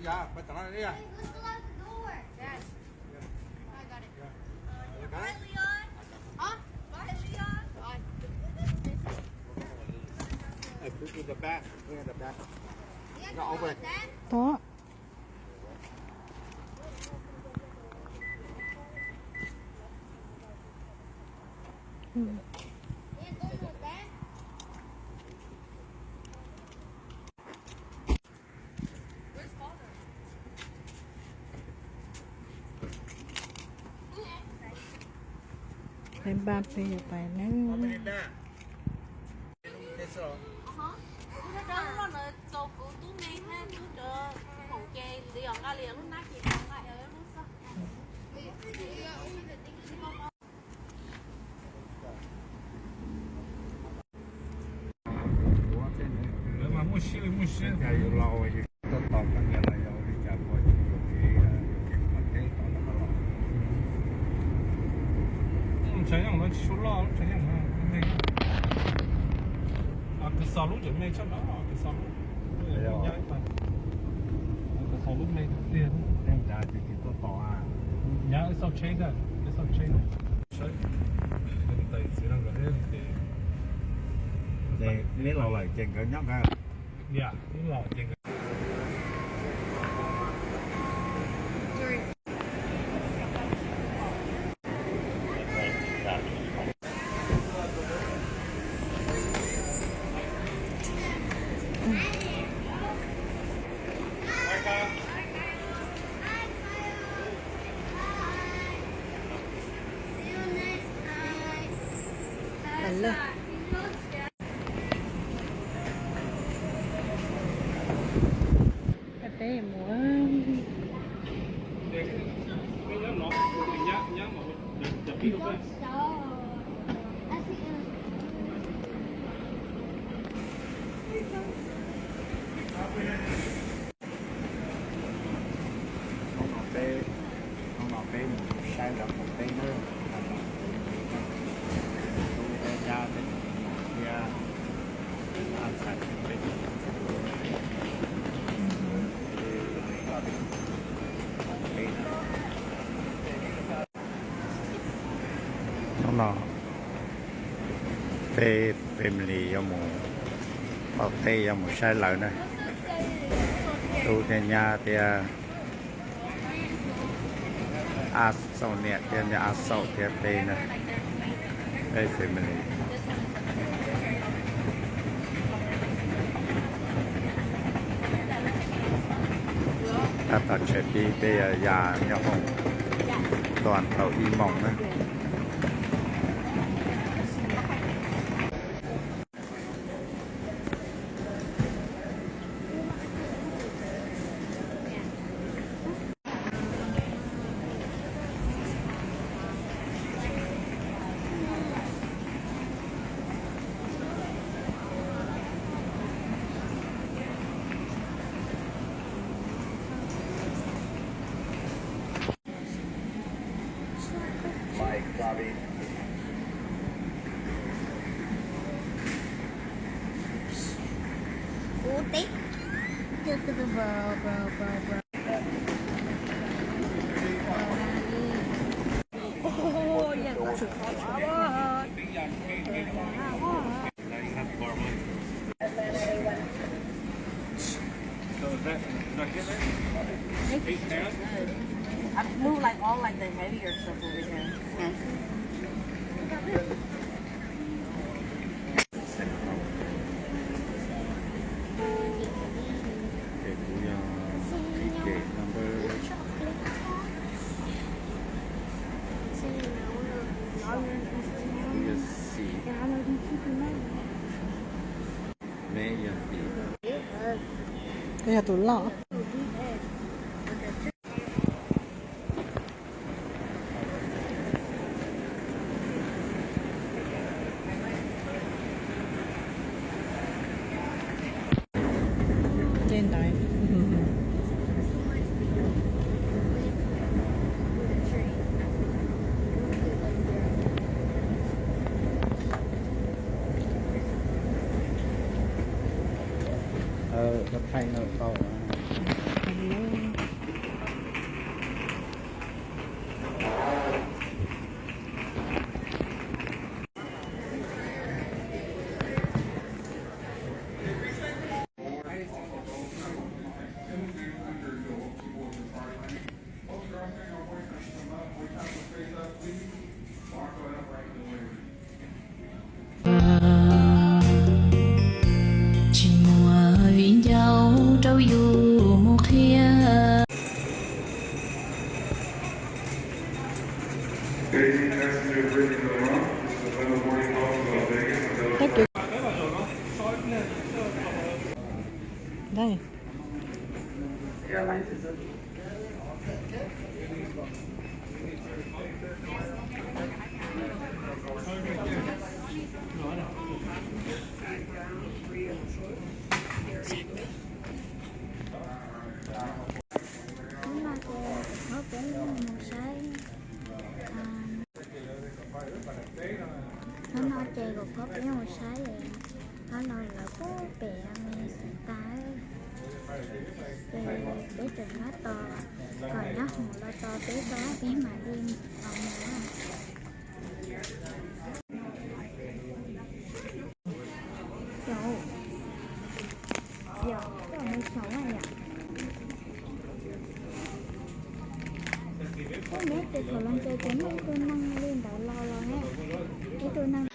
Yeah, but the line, yeah. Let's go out the door. Dad. I got it. You got Bye, it? Leon. Huh? Bye, Leon. Bye. Hey, put in the back. Put in the back. Leon, No, come open on, it. Dad. โต๊ะอืม Leon, go to Dad. เป็นบ้านเปียไปนะ Open it there. Yes, sir. Trắng nó là châu cũ tú mi thế tú chờ hồng kê liền ra liền lúc nãy chị không lại ở lúc sao nếu mà mua xí Bây giờ yêu lâu rồi, tôi tỏ cái nghĩa là yêu đi chợ qua nhiều cái mặt cái tỏ nó có lòng. 저녁 너 출라 저녁 뭐 아그 살로 좀 매쳤나 그 살로 그 살로 매 tiền Em ra thì tôi tỏ à. nhà cái sao chơi ra cái sao chơi chơi cái tay chỉ là cái đấy Thì biết lâu lại chừng cỡ nhóc ha. dạ đúng rồi chừng See you next time. ไปเลยกระเต้หมู cái nhóm nó nhá nhá mà đập đi đâu vậy So, I see you. Không ngọt bê một sai là một bê nữa. Tôi đã ra bên kia ăn sạch bên nó bê family cho một ở đây cho một sai lợn này tôi thì nhà thì sau nè thì nhà sau thì bê này bê family ta tập chạy đi bê già nhau không toàn tàu y mỏng nữa Mike, Robbie. Cú tích. Ôi, nhà của sự khó quá. so is that get it 8 pounds I move like all like the heavier stuff over here Okay, okay, number C. Million people. cái nhà tủ lọ trên đấy Nó thay nó to. เลย chỉ mùa uyên dâu trâu dù mùa kia. Hết được. Đây. nó chơi của có bé một sai vậy nó nói là có bé mình tái bé từ nó to còn nó hùng nó to bé đó bé mà đi vào nữa trời giờ cái này xấu này ạ cái nét từ khẩu lần chơi cái mấy tôi năng lên đó lo nhé cái tôi năng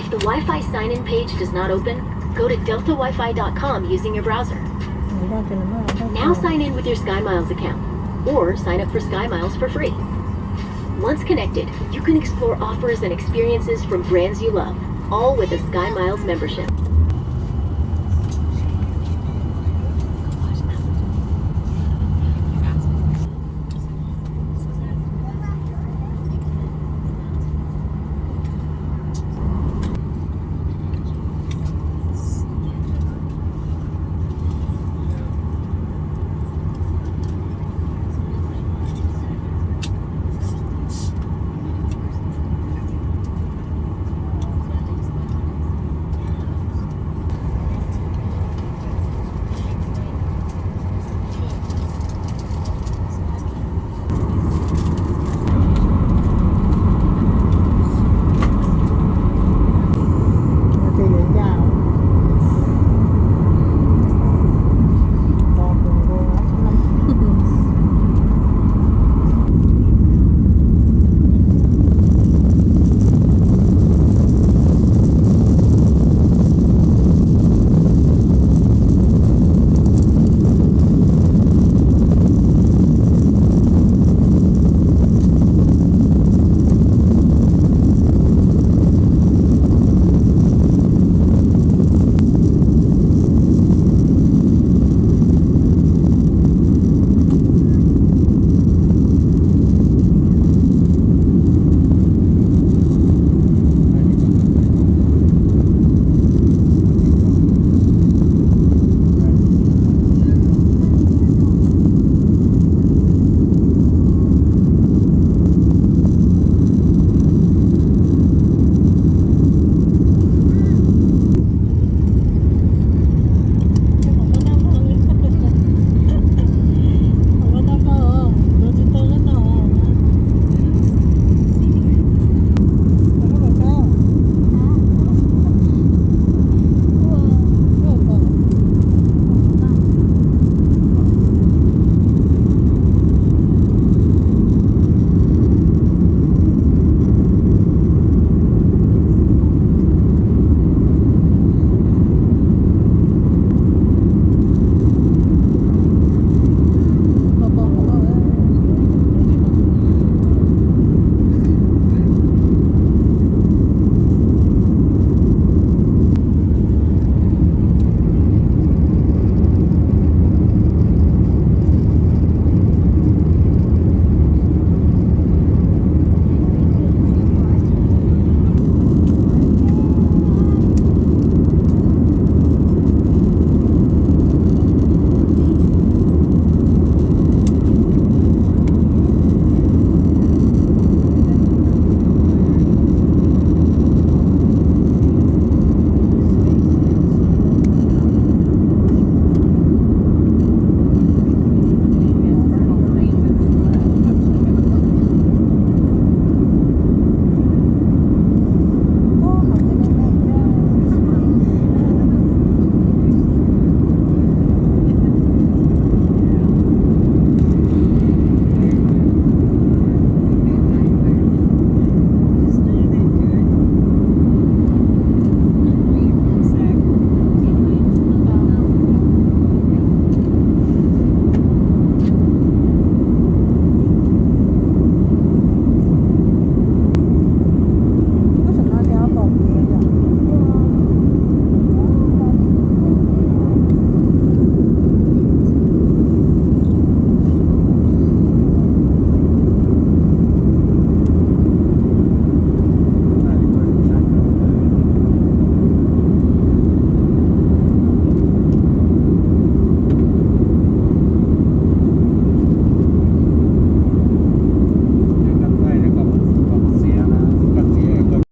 If the Wi-Fi sign-in page does not open, go to deltawifi.com using your browser. Now sign in with your SkyMiles account, or sign up for SkyMiles for free. Once connected, you can explore offers and experiences from brands you love, all with a SkyMiles membership.